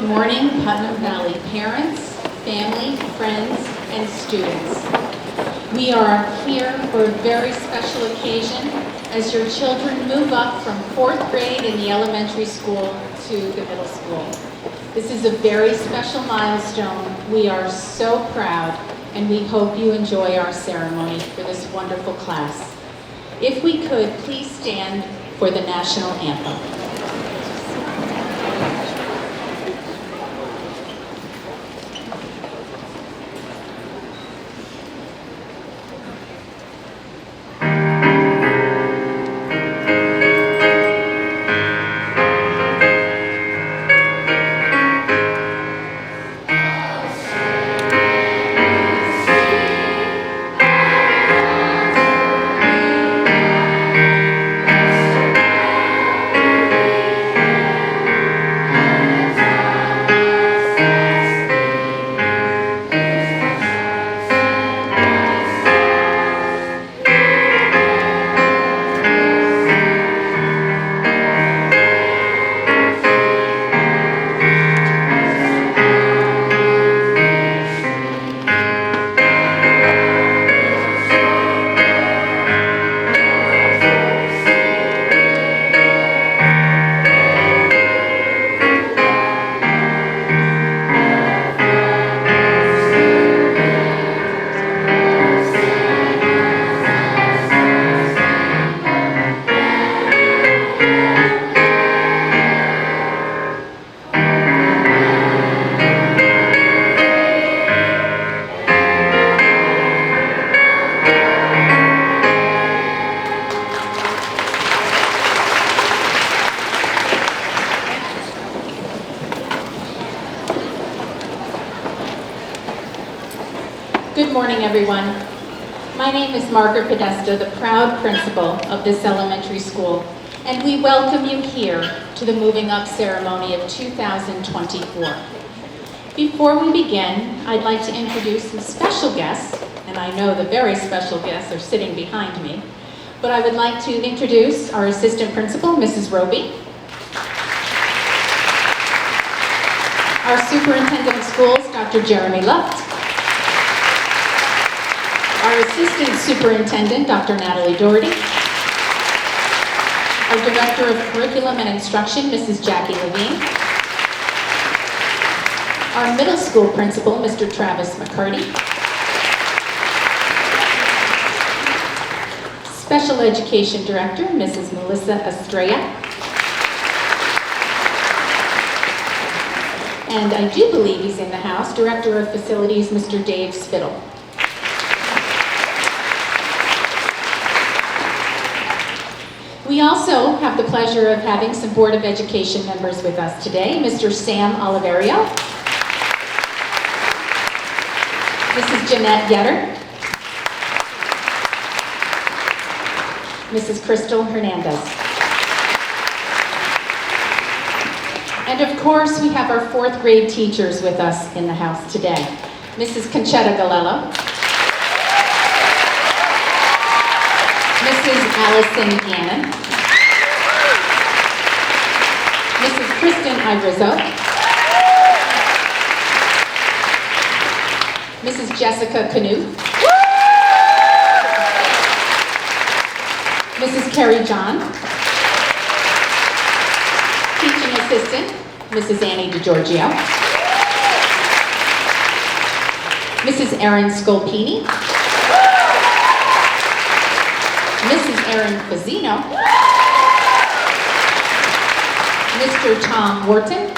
morning, Putnam Valley parents, family, friends, and students. We are here for a very special occasion as your children move up from 4th grade in the elementary school to the middle school. This is a very special milestone. We are so proud, and we hope you enjoy our ceremony for this wonderful class. If we could, please stand for the national anthem. Good morning, everyone. My name is Margaret Podesta, the proud principal of this elementary school, and we welcome you here to the Moving Up ceremony of 2024. Before we begin, I'd like to introduce some special guests, and I know the very special guests are sitting behind me, but I would like to introduce our assistant principal, Mrs. Roby, our superintendent of schools, Dr. Jeremy Luft, our assistant superintendent, Dr. Natalie Doherty, our director of curriculum and instruction, Mrs. Jackie Levine, our middle school principal, Mr. Travis McCarty, special education director, Mrs. Melissa Estrella, and I do believe he's in the house, director of facilities, Mr. Dave Spittle. We also have the pleasure of having some Board of Education members with us today. Mr. Sam Oliverio, Mrs. Jeanette Yetter, Mrs. Crystal Hernandez. And of course, we have our 4th grade teachers with us in the house today. Mrs. Conchetta Galello, Mrs. Allison Gannon, Mrs. Kristen Irizzo, Mrs. Jessica Canoe, Mrs. Carrie John, teaching assistant, Mrs. Annie DiGiorgio, Mrs. Erin Scolpini, Mrs. Erin Fazzino, Mr. Tom Wharton,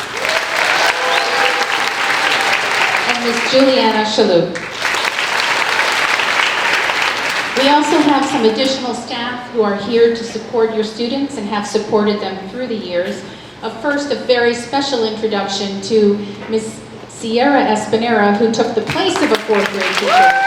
and Ms. Juliana Shalhoub. We also have some additional staff who are here to support your students and have supported them through the years. First, a very special introduction to Ms. Sierra Espinera, who took the place of a 4th grade teacher.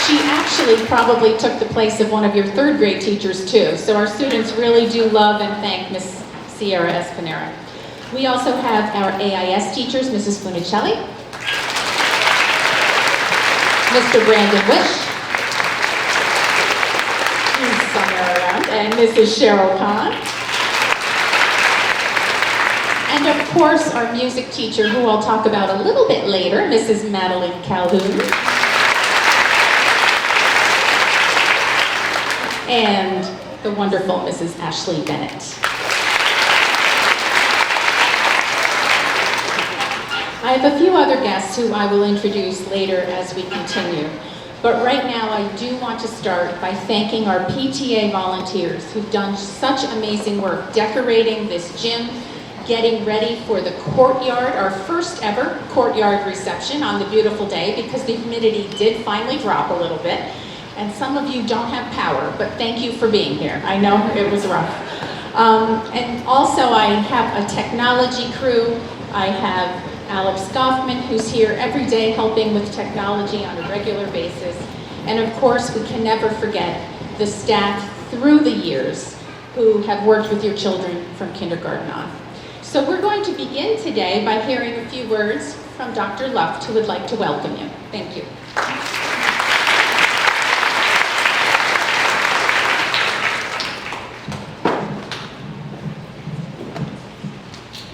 She actually probably took the place of one of your 3rd grade teachers too, so our students really do love and thank Ms. Sierra Espinera. We also have our AIS teachers, Mrs. Funicelli, Mr. Brandon Wish, he's somewhere around, and Mrs. Cheryl Kahn. And of course, our music teacher, who I'll talk about a little bit later, Mrs. Madeline Calhoun. And the wonderful Mrs. Ashley Bennett. I have a few other guests who I will introduce later as we continue. But right now, I do want to start by thanking our PTA volunteers who've done such amazing work decorating this gym, getting ready for the courtyard, our first ever courtyard reception on the beautiful day, because the humidity did finally drop a little bit. And some of you don't have power, but thank you for being here. I know it was rough. And also I have a technology crew. I have Alex Goffman, who's here every day helping with technology on a regular basis. And of course, we can never forget the staff through the years who have worked with your children from kindergarten on. So we're going to begin today by hearing a few words from Dr. Luft, who would like to welcome you. Thank you.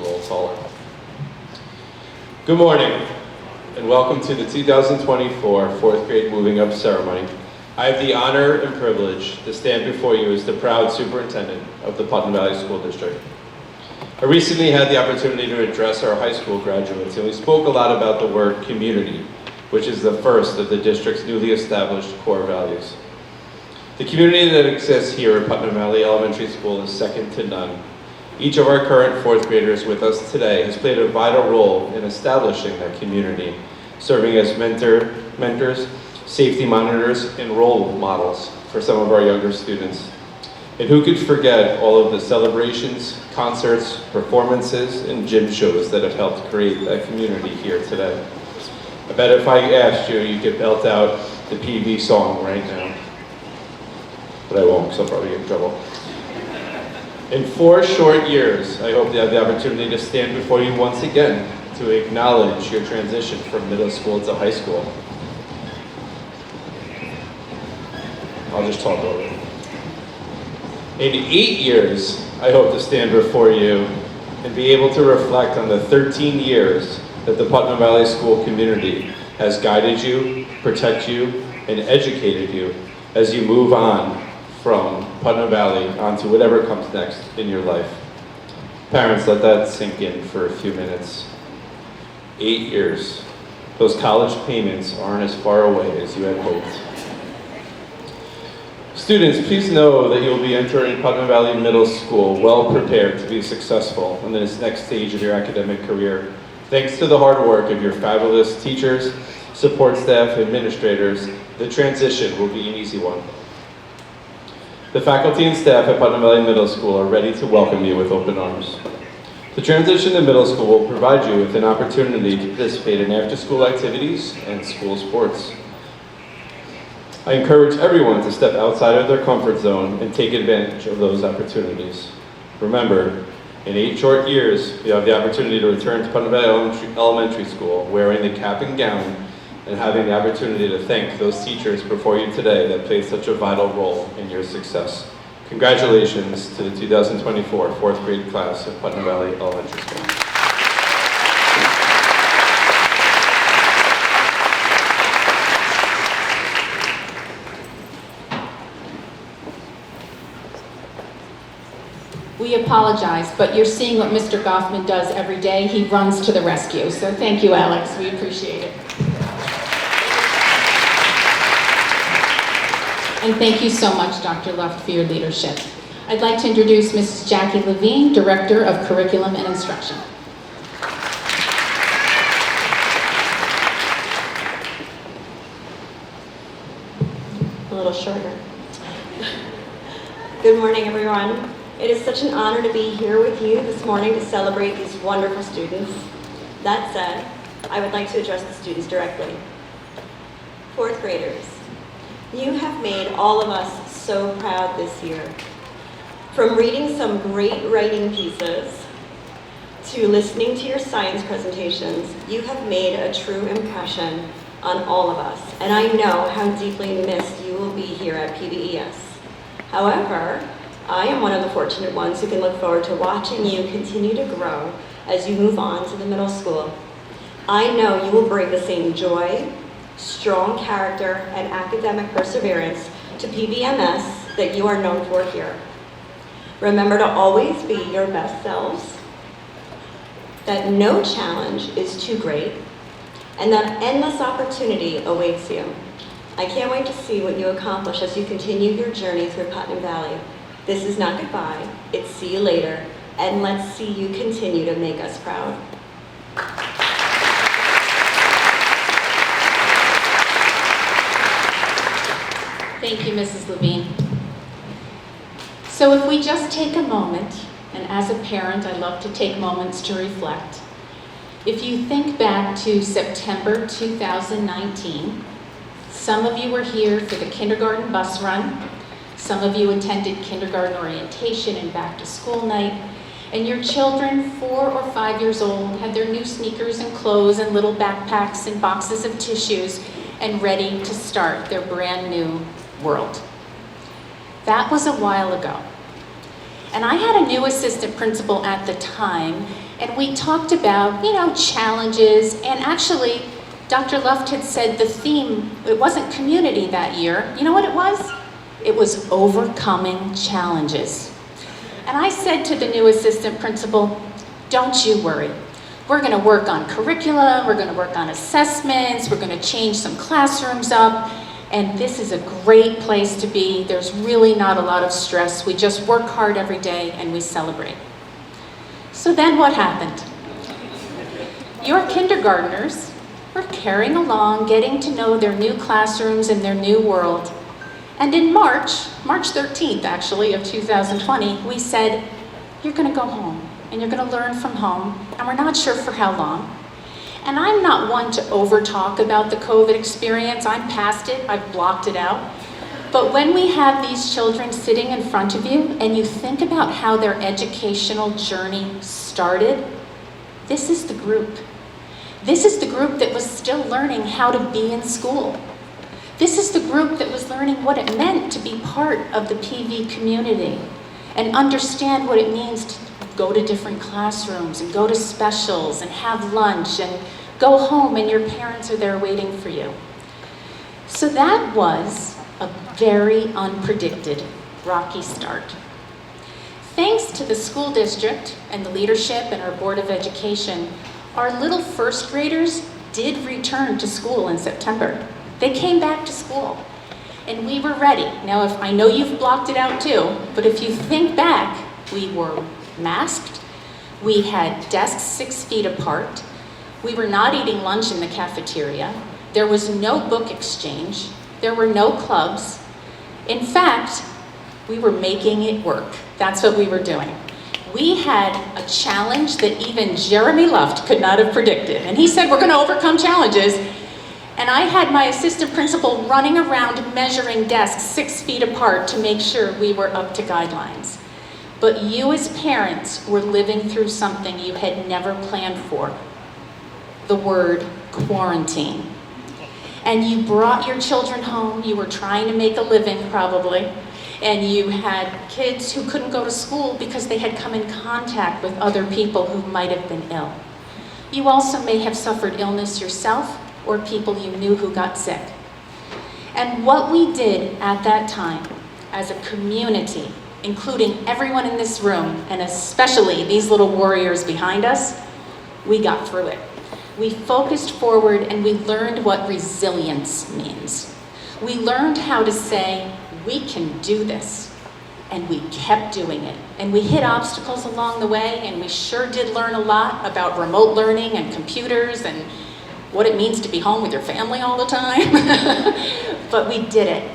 Roll taller. Good morning, and welcome to the 2024 fourth grade moving up ceremony. I have the honor and privilege to stand before you as the proud superintendent of the Putnam Valley School District. I recently had the opportunity to address our high school graduates, and we spoke a lot about the word community, which is the first of the district's newly established core values. The community that exists here at Putnam Valley Elementary School is second to none. Each of our current fourth graders with us today has played a vital role in establishing that community, serving as mentors, safety monitors, and role models for some of our younger students. And who could forget all of the celebrations, concerts, performances, and gym shows that have helped create that community here today. I bet if I asked you, you could belt out the PV song right now. But I won't, because I'll probably get in trouble. In 4 short years, I hope to have the opportunity to stand before you once again to acknowledge your transition from middle school to high school. I'll just talk over it. In 8 years, I hope to stand before you and be able to reflect on the 13 years that the Putnam Valley School community has guided you, protected you, and educated you as you move on from Putnam Valley onto whatever comes next in your life. Parents, let that sink in for a few minutes. 8 years. Those college payments aren't as far away as you had hoped. Students, please know that you'll be entering Putnam Valley Middle School well prepared to be successful in this next stage of your academic career. Thanks to the hard work of your fabulous teachers, support staff, administrators, the transition will be an easy one. The faculty and staff at Putnam Valley Middle School are ready to welcome you with open arms. The transition to middle school will provide you with an opportunity to participate in after-school activities and school sports. I encourage everyone to step outside of their comfort zone and take advantage of those opportunities. Remember, in 8 short years, you have the opportunity to return to Putnam Valley Elementary School wearing the cap and gown and having the opportunity to thank those teachers before you today that played such a vital role in your success. Congratulations to the 2024 fourth grade class at Putnam Valley Elementary School. We apologize, but you're seeing what Mr. Goffman does every day. He runs to the rescue. So thank you, Alex. We appreciate it. And thank you so much, Dr. Luft, for your leadership. I'd like to introduce Mrs. Jackie Levine, Director of Curriculum and Instruction. A little shorter. Good morning, everyone. It is such an honor to be here with you this morning to celebrate these wonderful students. That said, I would like to address the students directly. Fourth graders, you have made all of us so proud this year. From reading some great writing pieces to listening to your science presentations, you have made a true impression on all of us, and I know how deeply missed you will be here at PVES. However, I am one of the fortunate ones who can look forward to watching you continue to grow as you move on to the middle school. I know you will bring the same joy, strong character, and academic perseverance to PBMS that you are known for here. Remember to always be your best selves, that no challenge is too great, and that endless opportunity awaits you. I can't wait to see what you accomplish as you continue your journey through Putnam Valley. This is not goodbye, it's see you later, and let's see you continue to make us proud. Thank you, Mrs. Levine. So if we just take a moment, and as a parent, I love to take moments to reflect. If you think back to September 2019, some of you were here for the kindergarten bus run, some of you attended kindergarten orientation and back to school night, and your children, 4 or 5 years old, had their new sneakers and clothes and little backpacks and boxes of tissues and ready to start their brand new world. That was a while ago. And I had a new assistant principal at the time, and we talked about, challenges, and actually, Dr. Luft had said the theme, it wasn't community that year. You know what it was? It was overcoming challenges. And I said to the new assistant principal, don't you worry. We're gonna work on curricula, we're gonna work on assessments, we're gonna change some classrooms up, and this is a great place to be. There's really not a lot of stress. We just work hard every day and we celebrate. So then what happened? Your kindergartners were carrying along, getting to know their new classrooms and their new world. And in March 13th actually of 2020, we said, you're gonna go home and you're gonna learn from home, and we're not sure for how long. And I'm not one to over talk about the COVID experience. I'm past it, I've blocked it out. But when we have these children sitting in front of you and you think about how their educational journey started, this is the group. This is the group that was still learning how to be in school. This is the group that was learning what it meant to be part of the PV community and understand what it means to go to different classrooms and go to specials and have lunch and go home and your parents are there waiting for you. So that was a very unpredicted, rocky start. Thanks to the school district and the leadership and our Board of Education, our little first graders did return to school in September. They came back to school and we were ready. Now, I know you've blocked it out too, but if you think back, we were masked, we had desks 6 feet apart, we were not eating lunch in the cafeteria, there was no book exchange, there were no clubs. In fact, we were making it work. That's what we were doing. We had a challenge that even Jeremy Luft could not have predicted, and he said we're going to overcome challenges. And I had my assistant principal running around measuring desks 6 feet apart to make sure we were up to guidelines. But you as parents were living through something you had never planned for. The word quarantine. And you brought your children home, you were trying to make a living probably, and you had kids who couldn't go to school because they had come in contact with other people who might have been ill. You also may have suffered illness yourself or people you knew who got sick. And what we did at that time as a community, including everyone in this room, and especially these little warriors behind us, we got through it. We focused forward and we learned what resilience means. We learned how to say, we can do this, and we kept doing it. And we hit obstacles along the way, and we sure did learn a lot about remote learning and computers and what it means to be home with your family all the time. But we did it.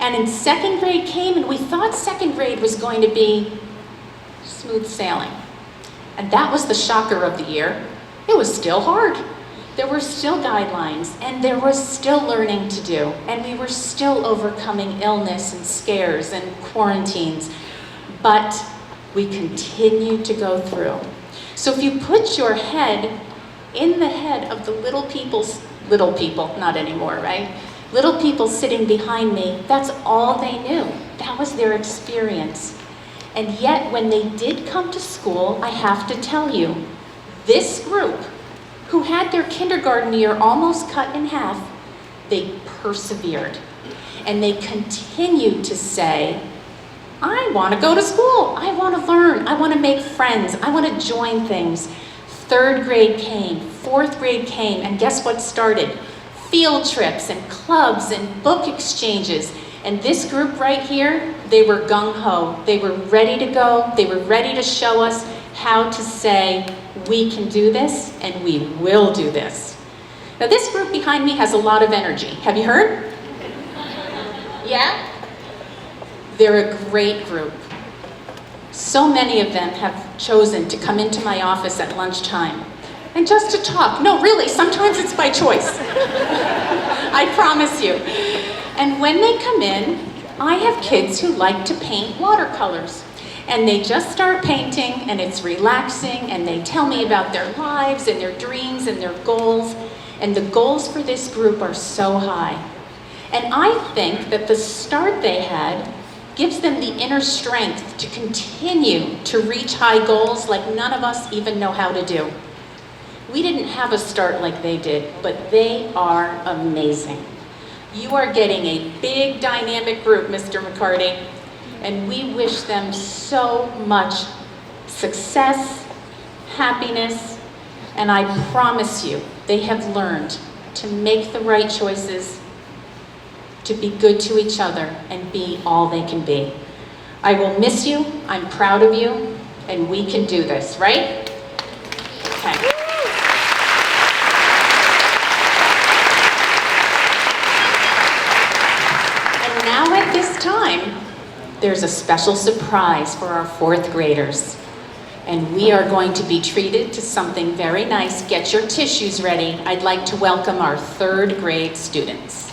And in second grade came, and we thought second grade was going to be smooth sailing. And that was the shocker of the year. It was still hard. There were still guidelines, and there was still learning to do, and we were still overcoming illness and scares and quarantines, but we continued to go through. So if you put your head in the head of the little people, not anymore, right? Little people sitting behind me, that's all they knew. That was their experience. And yet when they did come to school, I have to tell you, This group, who had their kindergarten year almost cut in half, they persevered. And they continued to say, I want to go to school. I want to learn. I want to make friends. I want to join things. Third grade came, fourth grade came, and guess what started? Field trips and clubs and book exchanges. And this group right here, they were gung-ho. They were ready to go. They were ready to show us how to say, we can do this and we will do this. Now this group behind me has a lot of energy. Have you heard? Yeah? They're a great group. So many of them have chosen to come into my office at lunchtime and just to talk. No, really, sometimes it's by choice. I promise you. And when they come in, I have kids who like to paint watercolors. And they just start painting, and it's relaxing, and they tell me about their lives and their dreams and their goals. And the goals for this group are so high. And I think that the start they had gives them the inner strength to continue to reach high goals like none of us even know how to do. We didn't have a start like they did, but they are amazing. You are getting a big dynamic group, Mr. McCarty, and we wish them so much success, happiness, and I promise you, they have learned to make the right choices, to be good to each other, and be all they can be. I will miss you, I'm proud of you, and we can do this, right? Okay. And now at this time, there's a special surprise for our fourth graders. And we are going to be treated to something very nice. Get your tissues ready. I'd like to welcome our third grade students.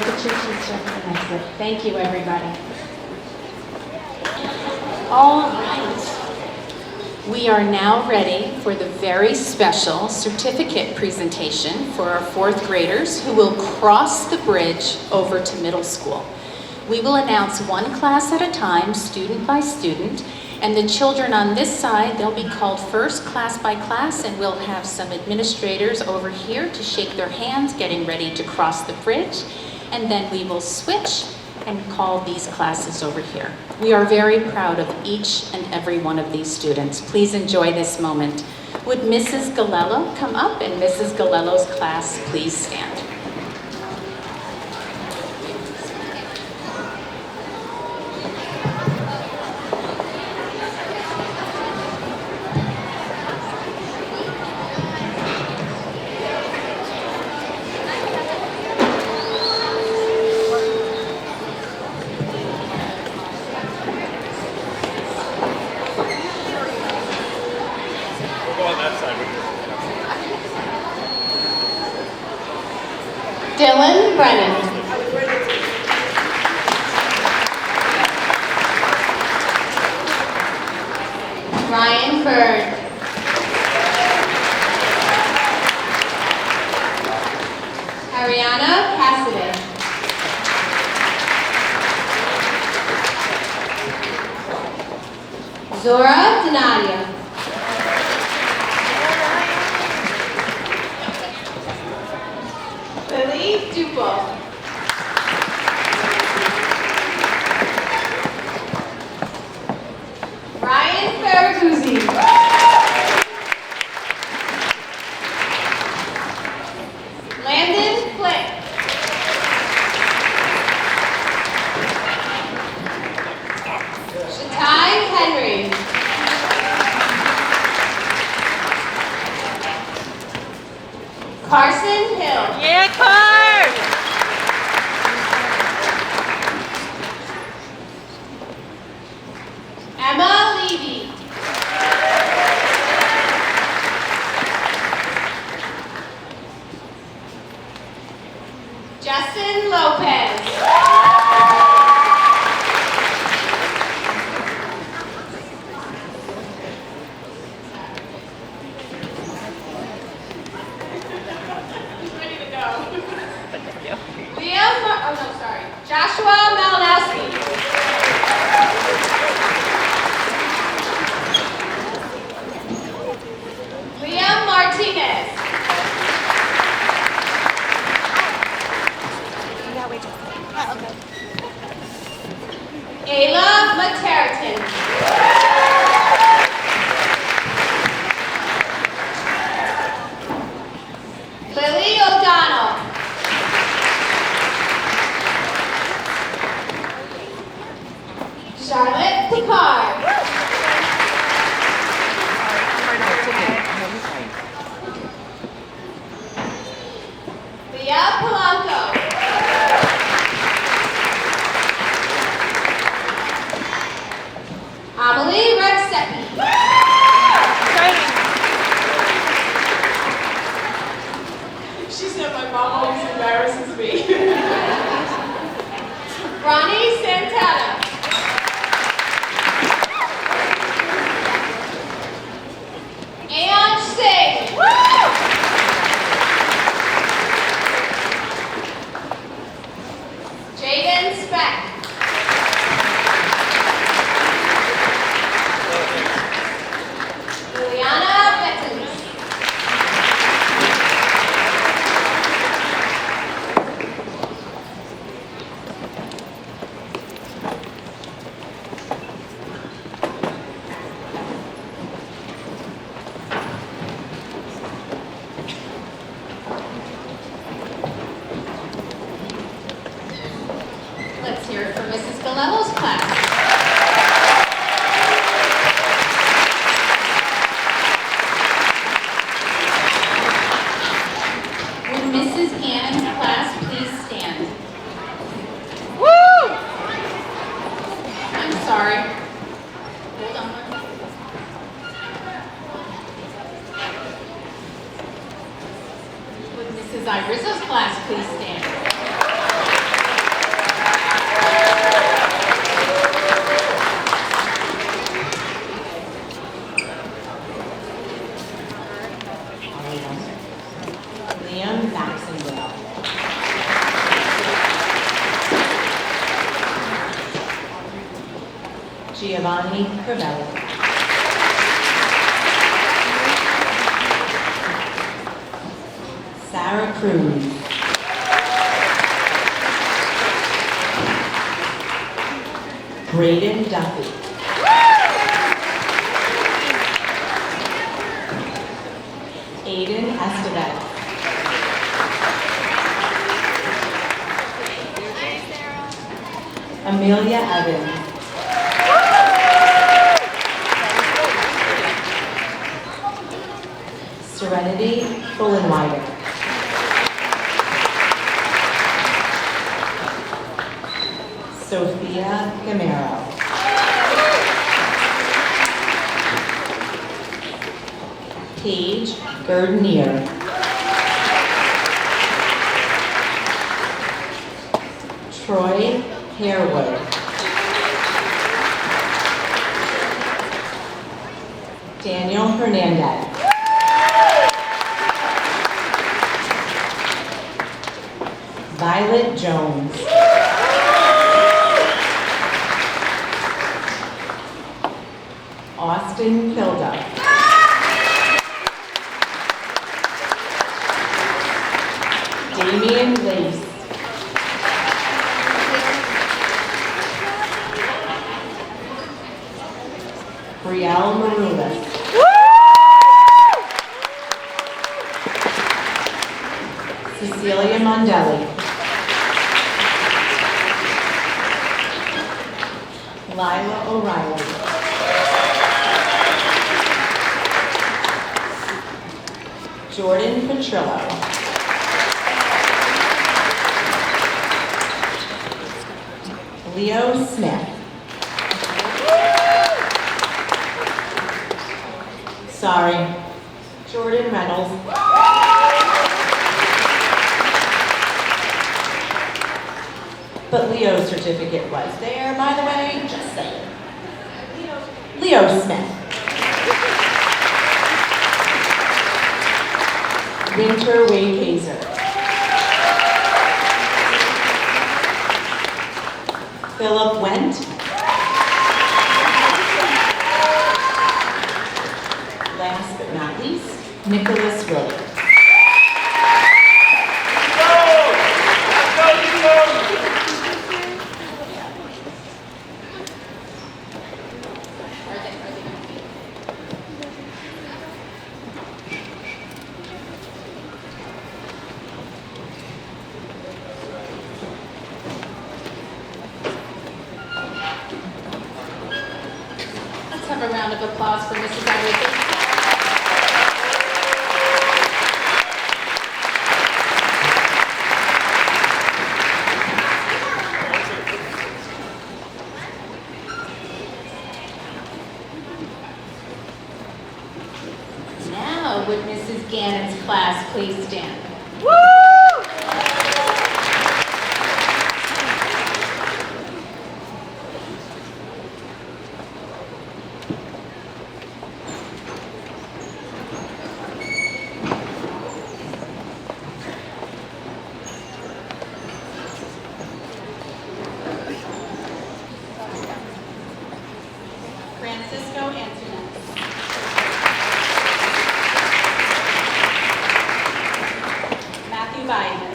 Patricia, that's it. Thank you, everybody. All right. We are now ready for the very special certificate presentation for our fourth graders who will cross the bridge over to middle school. We will announce one class at a time, student by student, and the children on this side, they'll be called first class by class, and we'll have some administrators over here to shake their hands, getting ready to cross the bridge, and then we will switch and call these classes over here. We are very proud of each and every one of these students. Please enjoy this moment. Would Mrs. Galello come up, and Mrs. Galello's class, please stand. Dylan Brennan. Ryan Bird. Ariana Cassidy. Zora Donadio. Lily Dupo. Ryan Ferraguzzi. Landon Flick. Shatai Henry. Carson Hill. Yeah, Cars! Emma Levy. Justin Lopez. Ready to go. Joshua Malinowski. Liam Martinez. Ayla Materton. Lily O'Donnell. Charlotte Picard. Leah Polanco. Amelie Rexecki. She said my mom always embarrasses me. Ronnie Santana. Aeon Singh. Jaden Speck. Liliana Bettens. Let's hear it for Mrs. Galello's class. Would Mrs. Ann's class please stand? Woo! I'm sorry. Hold on. Would Mrs. Iriza's class please stand? Giovanni Crivelli. Sarah Cruz. Braden Duffy. Aiden Estevez. Amelia Evans. Serenity Fullenwider. Sophia Gamero. Paige Gerdenier. Troy Harewood. Daniel Hernandez. Violet Jones. Austin Kilda. Damian Lace. Brielle Maroulis. Cecilia Mondelli. Lila O'Reilly. Jordan Petrillo. Leo Smith. Sorry, Jordan Reynolds. But Leo's certificate was there, by the way, just saying. Leo Smith. Winter Wade Hazer. Philip Wendt. Last but not least, Nicholas Rowe. Let's have a round of applause for Mrs. Edwards. Now, would Mrs. Gannon's class please stand? Francisco Antoinette. Matthew Biden.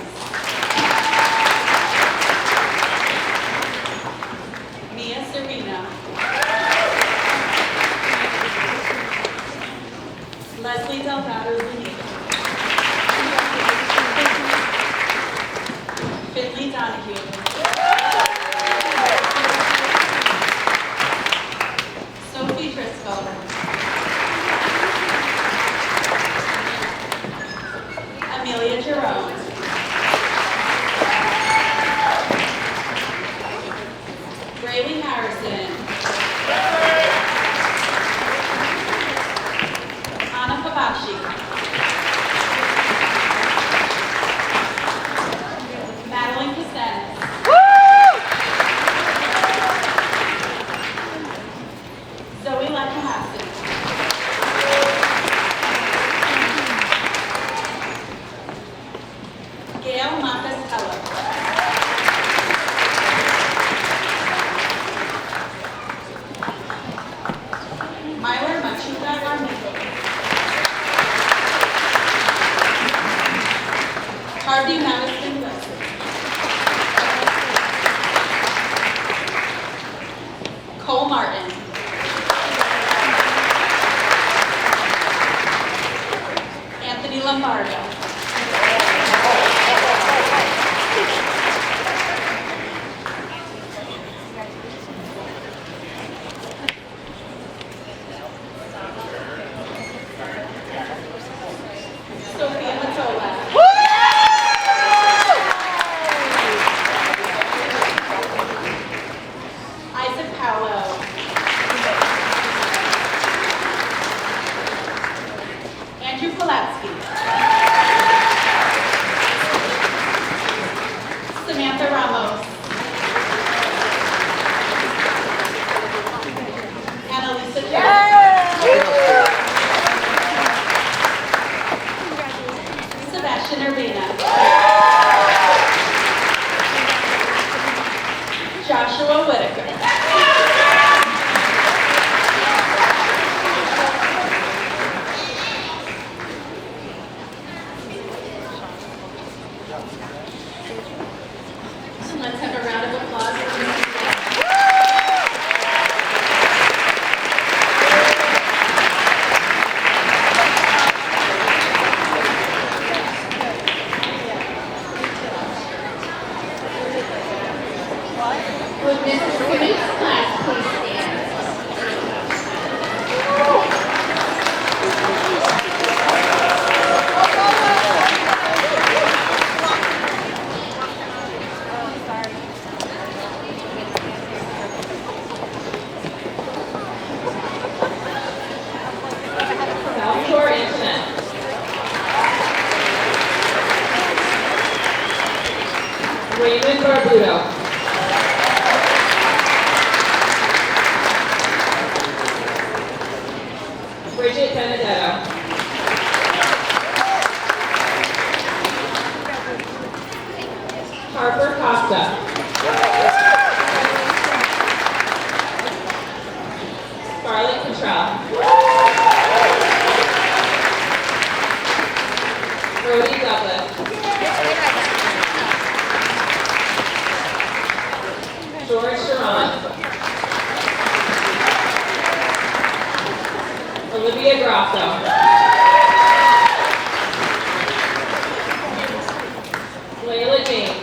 Mia Serena. Leslie Delgado Zuniga. Finley Donahue. Sophie Driscoll. Amelia Jerome. Braylee Harrison. Anna Kabashi. Madeline Castanes. Zoe Leckham-Hassan. Gail Montestella. Martin. Anthony Lombardo. Sophia Matola. Isaac Paolo. Andrew Pulaski. Samantha Ramos. Annalisa Jones. Sebastian Urbina. Joshua Whitaker. Let's have a round of applause for Mrs. Would Mrs. Smith's class please stand? South Shore Antoinette. Raymond Barbudo. Bridget Benedetto. Harper Costa. Scarlett Cottrell. Brody Douglas. George Sharon. Olivia Grasso. Layla James.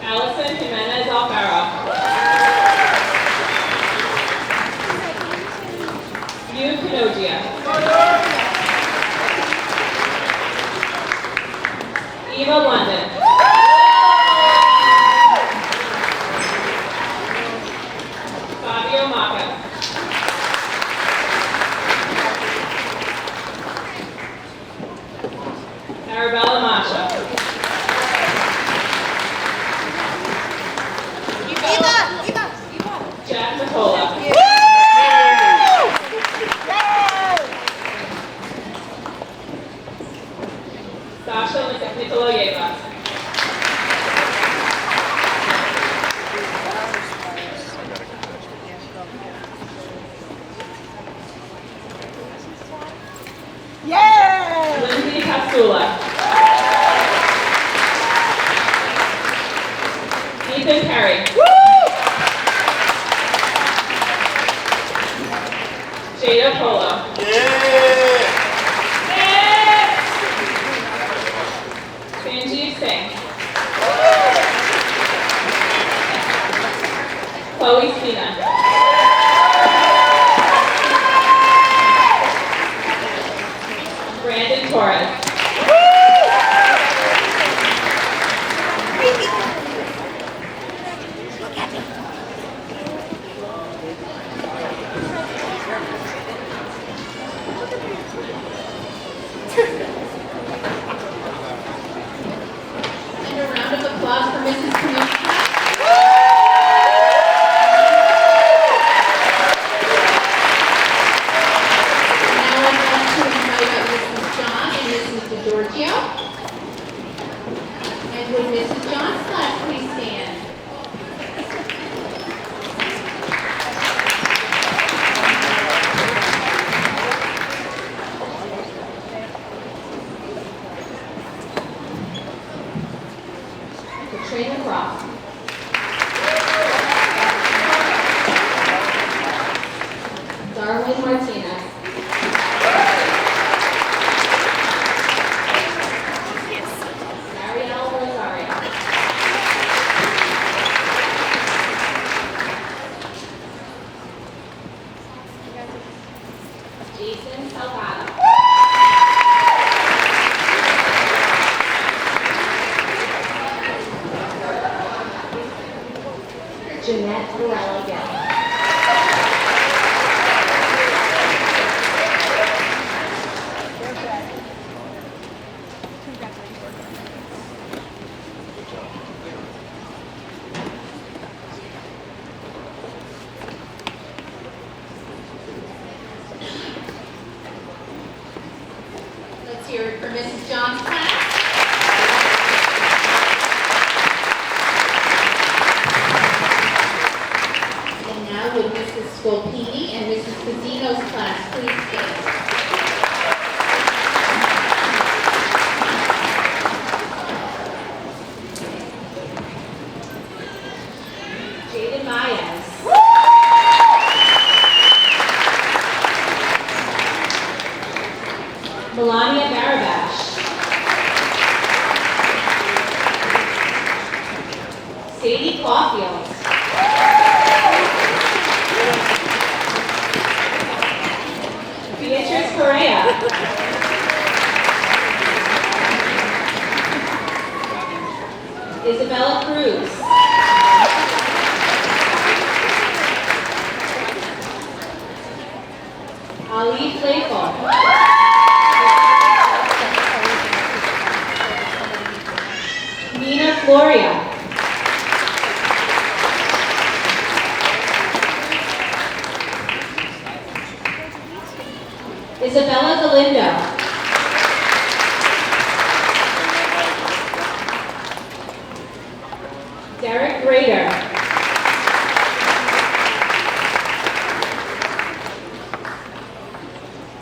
Allison Jimenez Alfaro. Yu Kanogia. Eva London. Fabio Maca. Arabella Masha. Jack Matola. Sasha Nikoloyeva. Lindsay Pasula. Ethan Perry. Jada Polo. Sanjeev Singh. Chloe Spina. Brandon Torres. And a round of applause for Mrs. Knuth. Now I'd like to invite up Mrs. John and Mrs. DeGiorgio. And would Mrs. John's class please stand? Trey McGraw. Darwin Martinez. Mariel Rosario. Jason Salgado. Jeanette Varela Gill. Let's hear it for Mrs. John's class. And now would Mrs. Scolpini and Mrs. Pizzino's class please stand. Jaden Myers. Melania Barabash. Sadie Caulfield. Beatrice Correa. Isabella Cruz. Ali Playful. Nina Floria. Isabella Galindo. Derek Grader.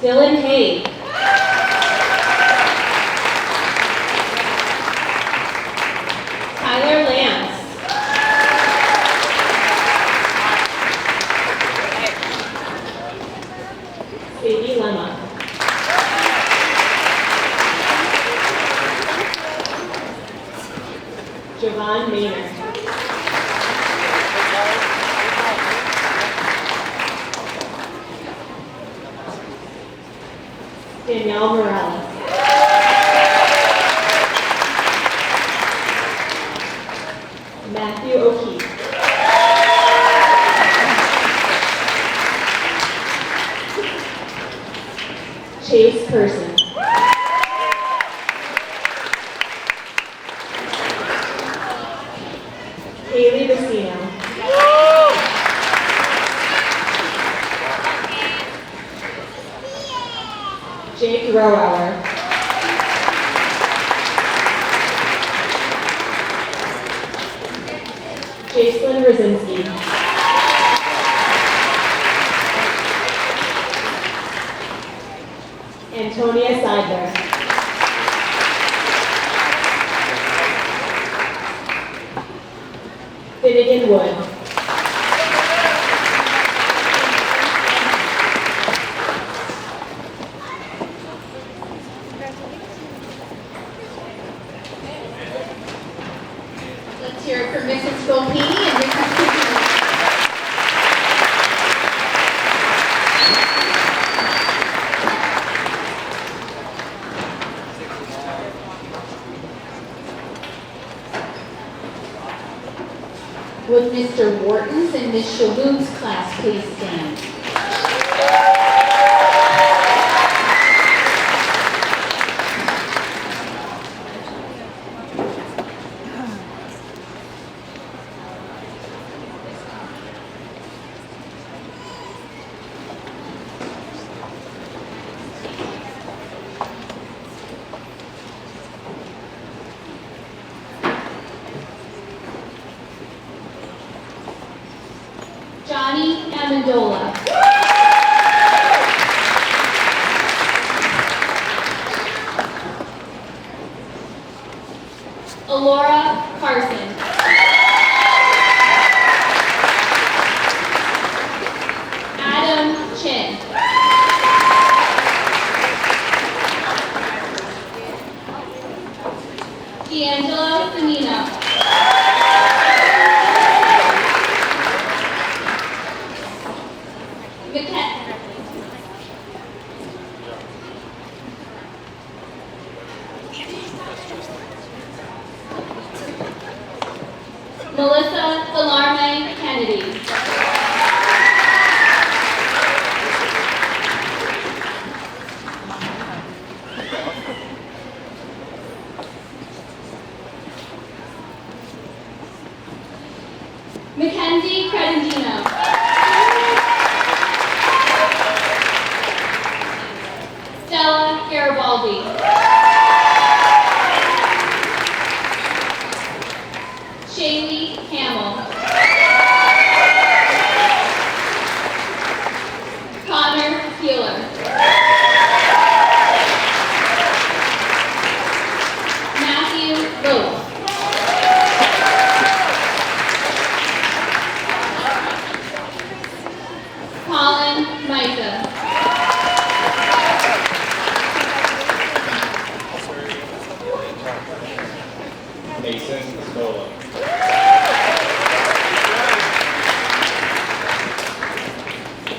Dylan Haig. Tyler Lance. Sadie Lemma. Javon Maynard. Danielle Morales. Matthew O'Keefe. Chase Person. Haley Vecino. Jake Roweller. Jacelyn Rosinski. Antonia Seidler. Finnegan Wood. Let's hear it for Mrs. Scolpini and Mrs. Pizzino. Would Mr. Wharton's and Ms. Shalhoub's class please stand? Johnny Amendola. Alora Carson. Adam Chin. D'Angelo Sanino. Melissa Delarme Kennedy. Mackenzie Credendino. Stella Garibaldi. Shaylee Hamill. Connor Peeler. Matthew Lowe. Colin Micah. Mason Scola.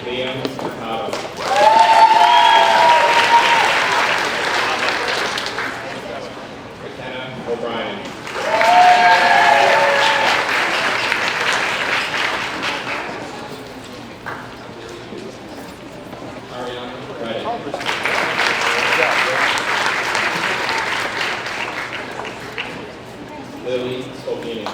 Liam Mercado. McKenna O'Brien. Ariana Reddick. Lily Scopini.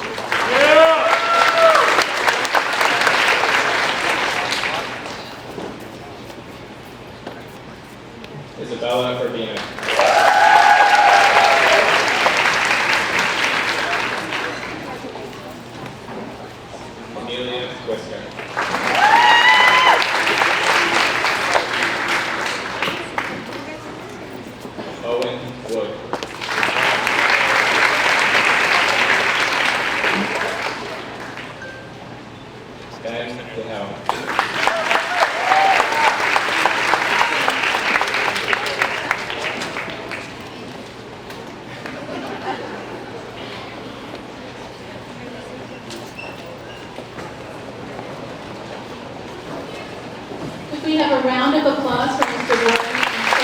Isabella Urbina. Amelia Twister. Owen Wood. Ben DeHel. Could we have a round of applause for Mr. Warren and Mr.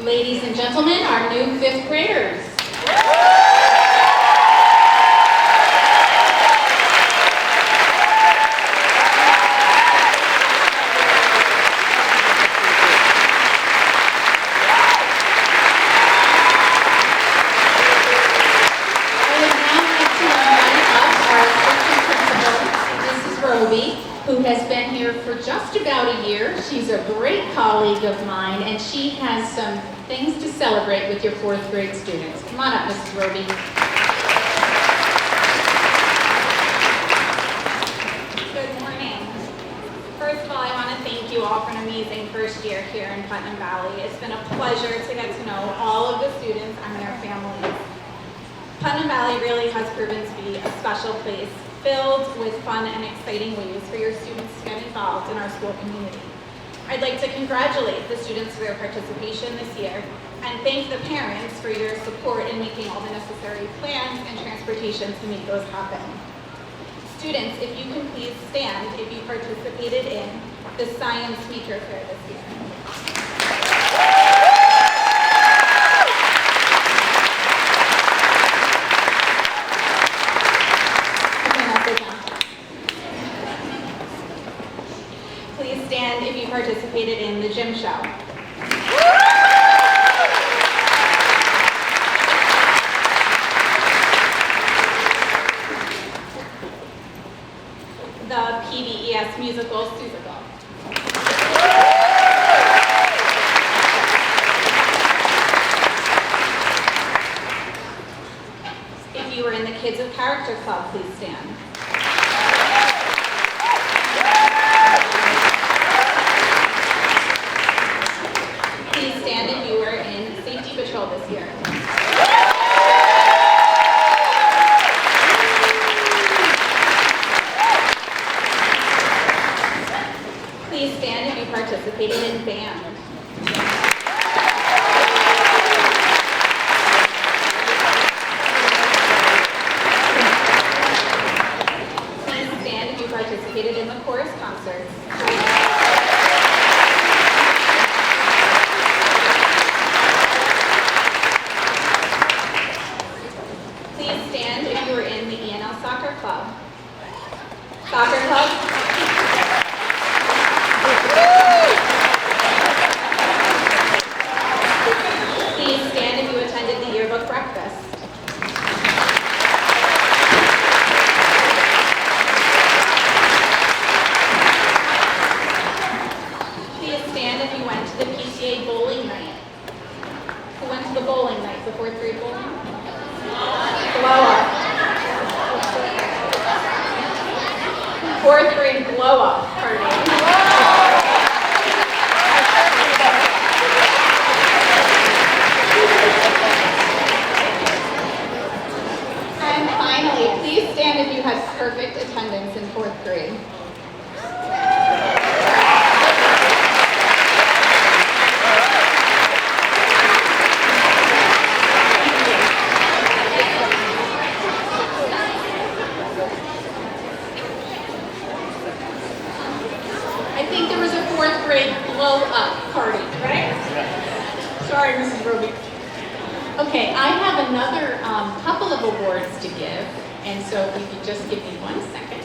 Ladies and gentlemen, our new fifth graders. I would now like to invite up our assistant principal, Mrs. Roby, who has been here for just about a year. She's a great colleague of mine, and she has some things to celebrate with your fourth grade students. Come on up, Mrs. Roby. Good morning. First of all, I want to thank you all for an amazing first year here in Putnam Valley. It's been a pleasure to get to know all of the students and their families. Putnam Valley really has proven to be a special place filled with fun and exciting ways for your students to get involved in our school community. I'd like to congratulate the students for their participation this year and thank the parents for your support in making all the necessary plans and transportation to make those happen. Students, if you can please stand if you participated in the Science Maker Fair this year. Please stand if you participated in the gym show. the PBES musical Seussical. If you were in the Kids of Character Club, please stand. Please stand if you were in Safety Patrol this year. Please stand if you participated in band. Please stand if you participated in the chorus concerts. Please stand if you were in the ENL Soccer Club. Soccer Club. Please stand if you attended the yearbook breakfast. Please stand if you went to the PTA bowling night. Who went to the bowling night, the 4th grade bowling? Blow up. 4th grade blow up party. And finally, please stand if you had perfect attendance in 4th grade. I think there was a 4th grade blow up party, right? Sorry, Mrs. Roby. Okay, I have another couple of awards to give, and so if you could just give me 1 second.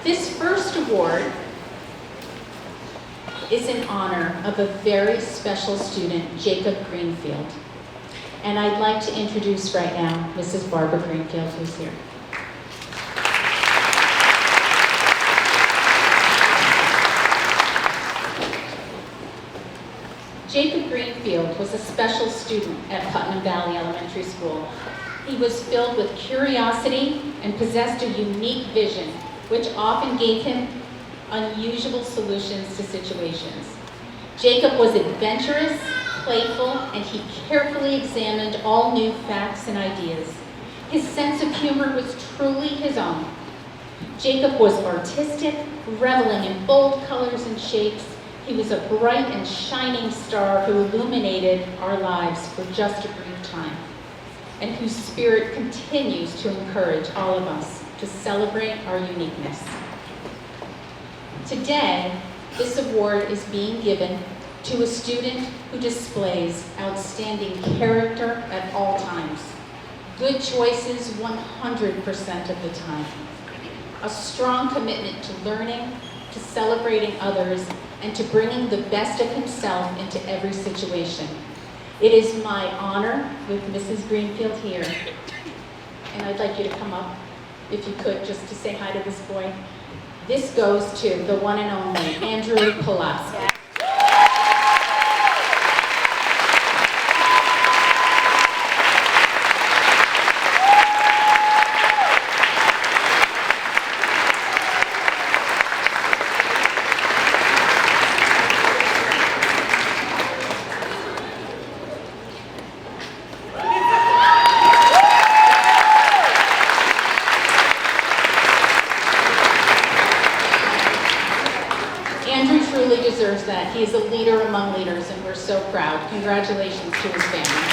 This first award is in honor of a very special student, Jacob Greenfield. And I'd like to introduce right now Mrs. Barbara Greenfield, who's here. Jacob Greenfield was a special student at Putnam Valley Elementary School. He was filled with curiosity and possessed a unique vision, which often gave him unusual solutions to situations. Jacob was adventurous, playful, and he carefully examined all new facts and ideas. His sense of humor was truly his own. Jacob was artistic, reveling in bold colors and shapes. He was a bright and shining star who illuminated our lives for just a brief time, and whose spirit continues to encourage all of us to celebrate our uniqueness. Today, this award is being given to a student who displays outstanding character at all times, good choices 100% of the time, a strong commitment to learning, to celebrating others, and to bringing the best of himself into every situation. It is my honor, with Mrs. Greenfield here, and I'd like you to come up, if you could, just to say hi to this boy. This goes to the one and only Andrew Pulaski. Andrew truly deserves that. He is a leader among leaders, and we're so proud. Congratulations to his family.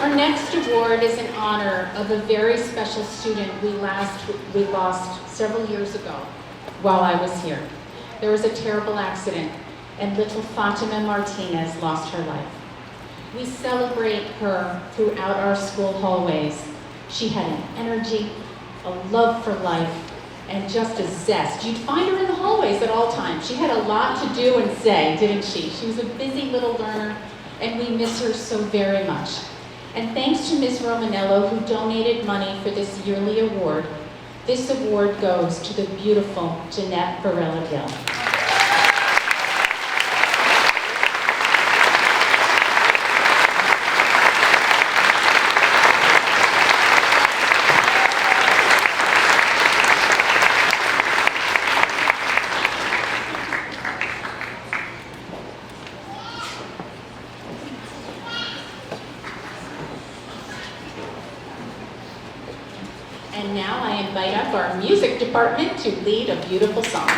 Our next award is in honor of a very special student we lost several years ago while I was here. There was a terrible accident, and little Fatima Martinez lost her life. We celebrate her throughout our school hallways. She had an energy, a love for life, and just a zest. You'd find her in the hallways at all times. She had a lot to do and say, didn't she? She was a busy little learner, and we miss her so very much. And thanks to Ms. Romanello, who donated money for this yearly award, this award goes to the beautiful Jeanette Varela-Gill. And now I invite up our music department to lead a beautiful song.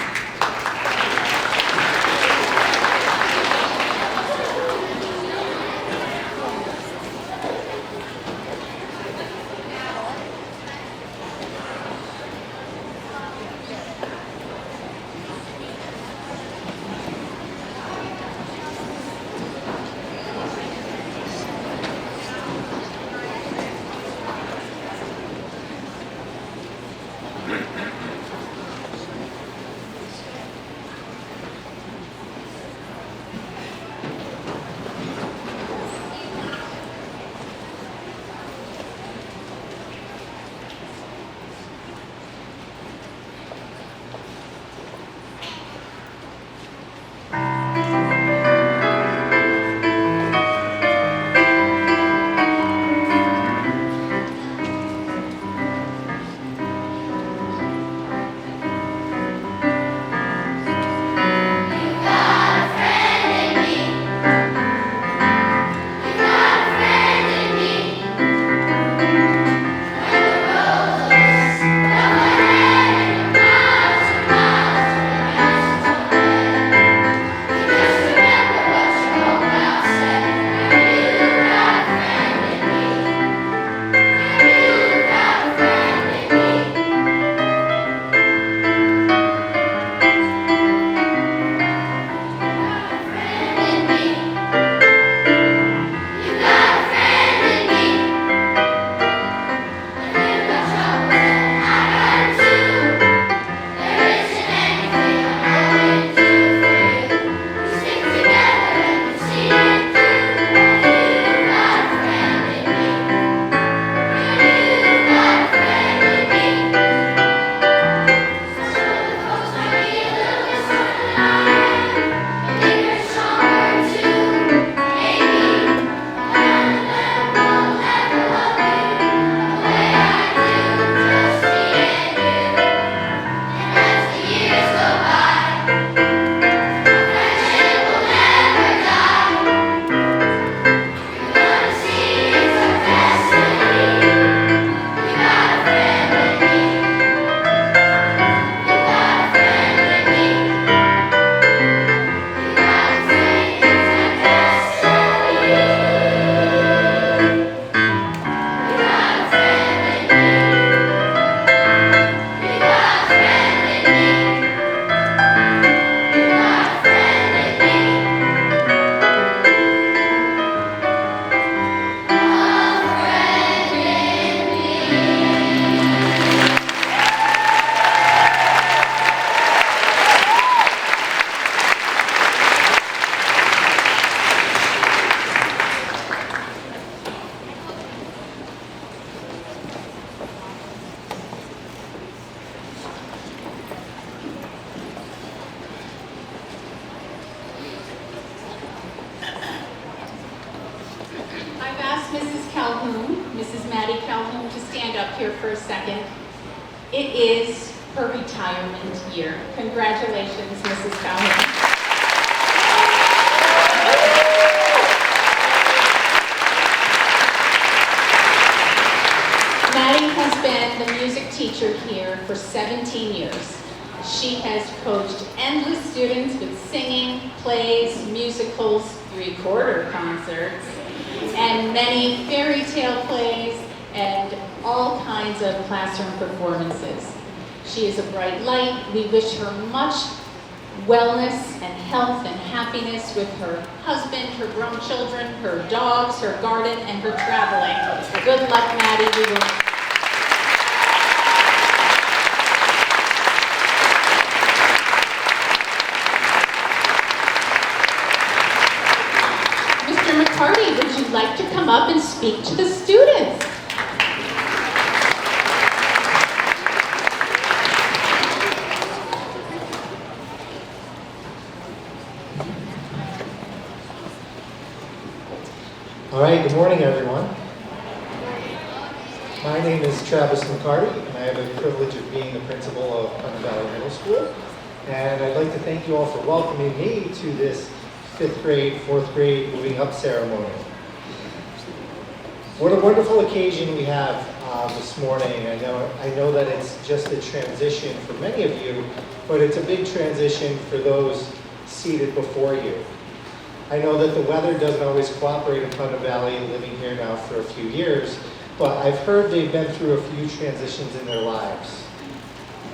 Mrs. Maddie Calhoun, to stand up here for a second. It is her retirement year. Congratulations, Mrs. Calhoun. Maddie has been the music teacher here for 17 years. She has coached endless students with singing, plays, musicals, three-quarter concerts, and many fairy tale plays and all kinds of classroom performances. She is a bright light. We wish her much wellness and health and happiness with her husband, her grown children, her dogs, her garden, and her traveling. Good luck, Maddie. We will come up and speak to the students. All right, good morning, everyone. My name is Travis McCarty, and I have the privilege of being the principal of Putnam Valley Middle School. And I'd like to thank you all for welcoming me to this 5th grade, 4th grade moving up ceremony. What a wonderful occasion we have this morning. I know that it's just a transition for many of you, but it's a big transition for those seated before you. I know that the weather doesn't always cooperate in Putnam Valley, living here now for a few years, but I've heard they've been through a few transitions in their lives.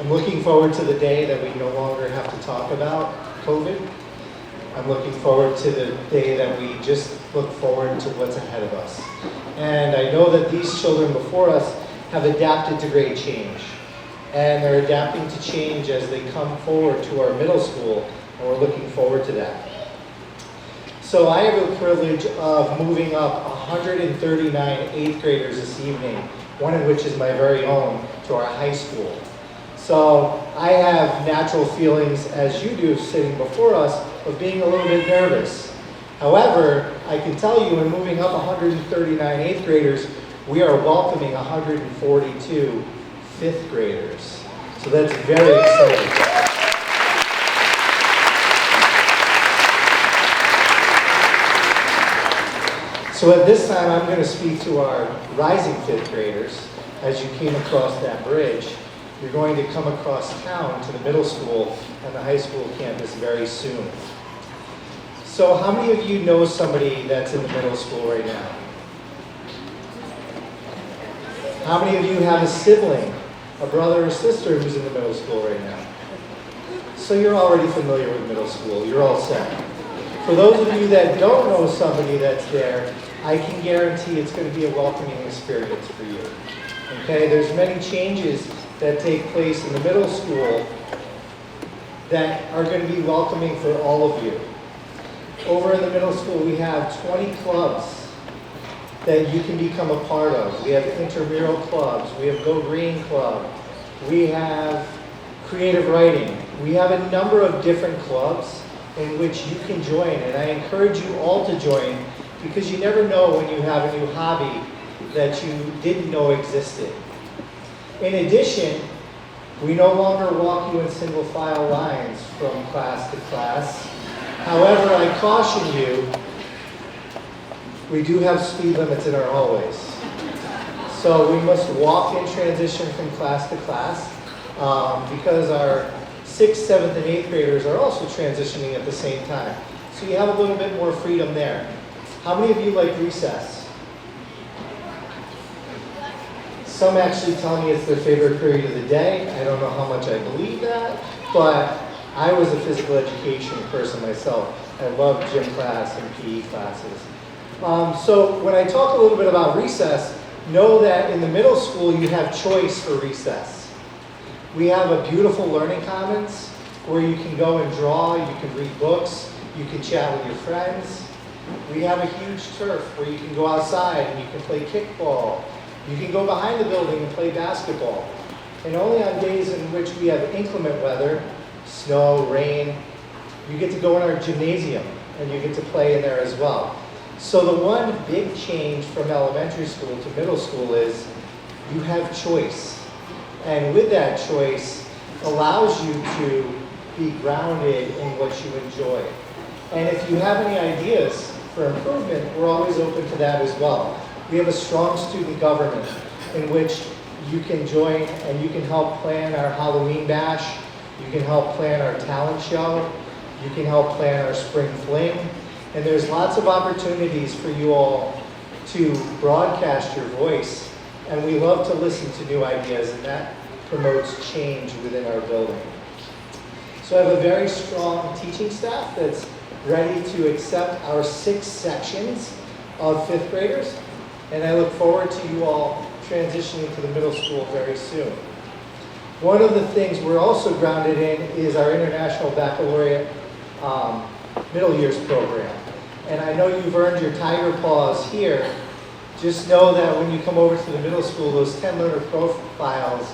I'm looking forward to the day that we no longer have to talk about COVID. I'm looking forward to the day that we just look forward to what's ahead of us. And I know that these children before us have adapted to great change. And they're adapting to change as they come forward to our middle school, and we're looking forward to that. So I have the privilege of moving up 139 8th graders this evening, one of which is my very own, to our high school. So I have natural feelings, as you do sitting before us, of being a little bit nervous. However, I can tell you in moving up 139 8th graders, we are welcoming 142 5th graders. So that's very exciting. So at this time, I'm going to speak to our rising 5th graders. As you came across that bridge, you're going to come across town to the middle school and the high school campus very soon. So how many of you know somebody that's in the middle school right now? How many of you have a sibling, a brother or sister who's in the middle school right now? So you're already familiar with middle school. You're all set. For those of you that don't know somebody that's there, I can guarantee it's going to be a welcoming experience for you. Okay, there's many changes that take place in the middle school that are going to be welcoming for all of you. Over in the middle school, we have 20 clubs that you can become a part of. We have intramural clubs, we have Go Green Club, we have creative writing. We have a number of different clubs in which you can join, and I encourage you all to join, because you never know when you have a new hobby that you didn't know existed. In addition, we no longer walk you in single file lines from class to class. However, I caution you, we do have speed limits in our hallways. So we must walk in transition from class to class because our 6th, 7th, and 8th graders are also transitioning at the same time. So you have a little bit more freedom there. How many of you like recess? Some actually tell me it's their favorite period of the day. I don't know how much I believe that, but I was a physical education person myself. I loved gym class and PE classes. So when I talk a little bit about recess, know that in the middle school you have choice for recess. We have a beautiful learning commons where you can go and draw, you can read books, you can chat with your friends. We have a huge turf where you can go outside and you can play kickball. You can go behind the building and play basketball. And only on days in which we have inclement weather, snow, rain, you get to go in our gymnasium and you get to play in there as well. So the one big change from elementary school to middle school is you have choice. And with that choice allows you to be grounded in what you enjoy. And if you have any ideas for improvement, we're always open to that as well. We have a strong student government in which you can join and you can help plan our Halloween bash, you can help plan our talent show, you can help plan our spring fling, and there's lots of opportunities for you all to broadcast your voice, and we love to listen to new ideas, and that promotes change within our building. So I have a very strong teaching staff that's ready to accept our 6 sections of 5th graders, and I look forward to you all transitioning to the middle school very soon. One of the things we're also grounded in is our International Baccalaureate Middle Years program. And I know you've earned your tiger paws here, just know that when you come over to the middle school, those 10 learner profiles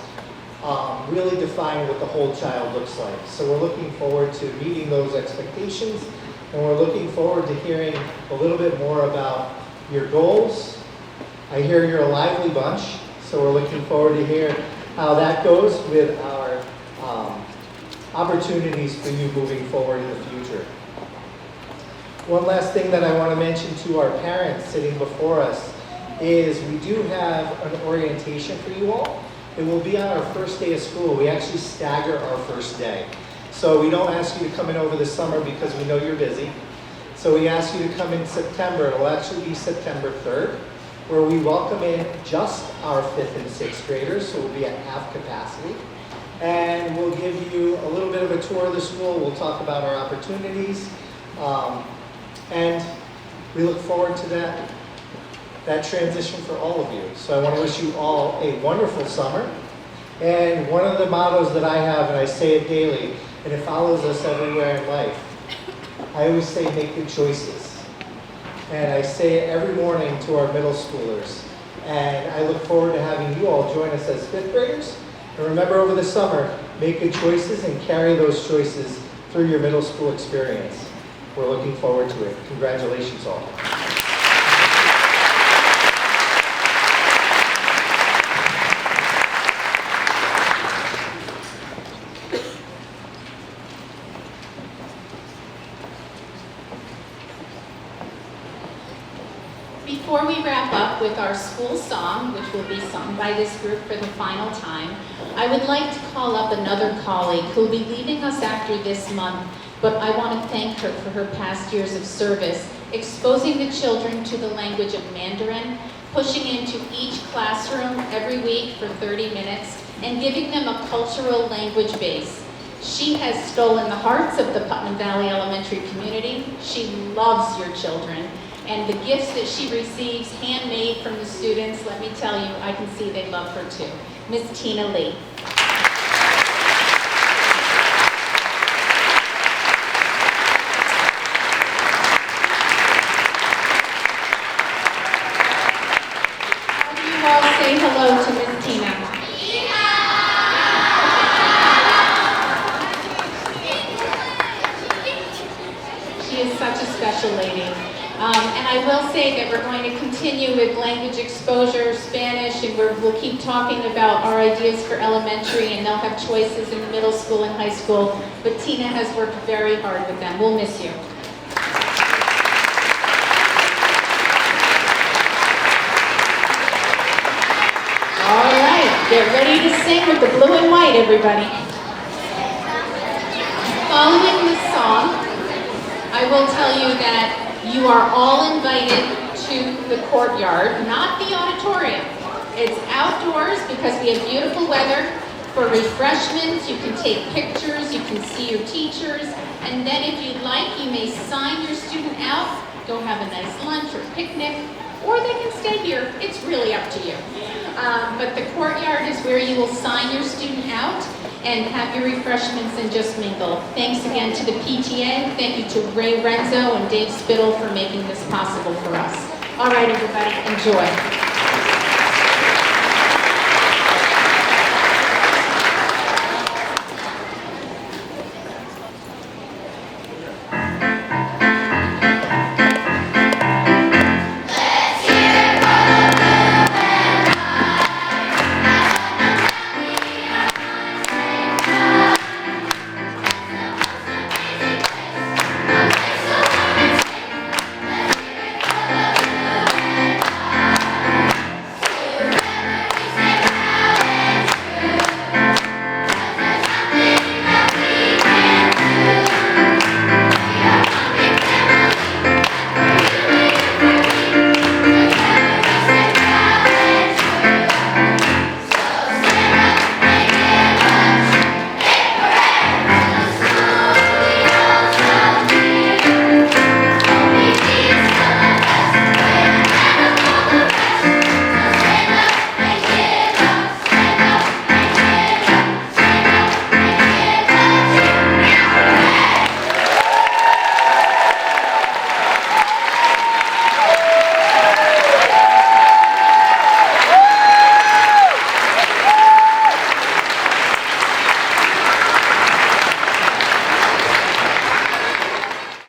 really define what the whole child looks like. So we're looking forward to meeting those expectations, and we're looking forward to hearing a little bit more about your goals. I hear you're a lively bunch, so we're looking forward to hear how that goes with our opportunities for you moving forward in the future. One last thing that I want to mention to our parents sitting before us is we do have an orientation for you all. It will be on our first day of school. We actually stagger our first day. So we don't ask you to come in over the summer because we know you're busy. So we ask you to come in September. It will actually be September 3rd, where we welcome in just our 5th and 6th graders, so we'll be at half capacity. And we'll give you a little bit of a tour of the school. We'll talk about our opportunities. And we look forward to that transition for all of you. So I want to wish you all a wonderful summer. And one of the mottos that I have, and I say it daily, and it follows us everywhere in life, I always say make good choices. And I say it every morning to our middle schoolers. And I look forward to having you all join us as 5th graders. And remember, over the summer, make good choices and carry those choices through your middle school experience. We're looking forward to it. Congratulations all. Before we wrap up with our school song, which will be sung by this group for the final time, I would like to call up another colleague who will be leaving us after this month, but I want to thank her for her past years of service, exposing the children to the language of Mandarin, pushing into each classroom every week for 30 minutes, and giving them a cultural language base. She has stolen the hearts of the Putnam Valley Elementary community. She loves your children. And the gifts that she receives, handmade from the students, let me tell you, I can see they love her too. Miss Tina Lee. How do you all say hello to Miss Tina? She is such a special lady. And I will say that we're going to continue with language exposure, Spanish, and we'll keep talking about our ideas for elementary, and they'll have choices in the middle school and high school. But Tina has worked very hard with them. We'll miss you. All right, get ready to sing with the blue and white, everybody. Following this song, I will tell you that you are all invited to the courtyard, not the auditorium. It's outdoors because we have beautiful weather for refreshments. You can take pictures, you can see your teachers, and then if you'd like, you may sign your student out, go have a nice lunch or picnic, or they can stay here. It's really up to you. But the courtyard is where you will sign your student out and have your refreshments and just mingle. Thanks again to the PTA. Thank you to Ray Renzo and Dave Spittle for making this possible for us. All right, everybody, enjoy.